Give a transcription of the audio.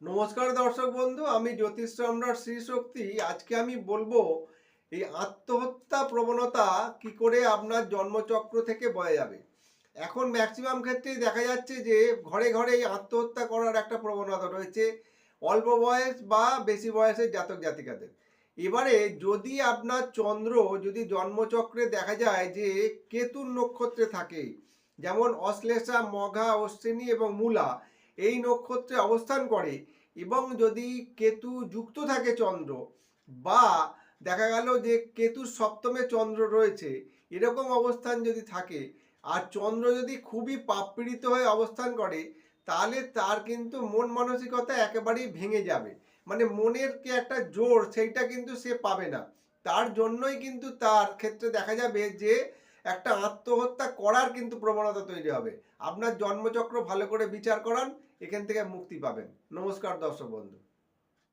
নমস্কার দর্শক বন্ধু, আমি জ্যোতিষ সম্রাট শ্রী শক্তি। আজকে আমি বলবো এই আত্মহত্যা প্রবণতা কি করে আপনার জন্মচক্র থেকে বয়ে যাবে। এখন ম্যাক্সিমাম ক্ষেত্রেই দেখা যাচ্ছে যে ঘরে ঘরে এই আত্মহত্যা করার একটা প্রবণতা রয়েছে, অল্প বয়স বা বেশি বয়সের জাতক জাতিকাদের। এবারে যদি আপনার চন্দ্র যদি জন্মচক্রে দেখা যায় যে কেতুর নক্ষত্রে থাকে, যেমন অশ্লেষা, মঘা, অশ্বিনী এবং মূলা এই নক্ষত্রে অবস্থান করে, এবং যদি কেতু যুক্ত থাকে চন্দ্র, বা দেখা গেল যে কেতুর সপ্তমে চন্দ্র রয়েছে, এরকম অবস্থান যদি থাকে, আর চন্দ্র যদি খুবই পাপপীড়িত হয়ে অবস্থান করে, তাহলে তার কিন্তু মন মানসিকতা একেবারেই ভেঙে যাবে। মানে মনের যে একটা জোর সেইটা কিন্তু সে পাবে না। তার জন্যই কিন্তু তার ক্ষেত্রে দেখা যাবে যে একটা আত্মহত্যা করার কিন্তু প্রবণতা তৈরি হবে। আপনার জন্মচক্র ভালো করে বিচার করান, এখান থেকে মুক্তি পাবেন। নমস্কার দর্শক বন্ধু।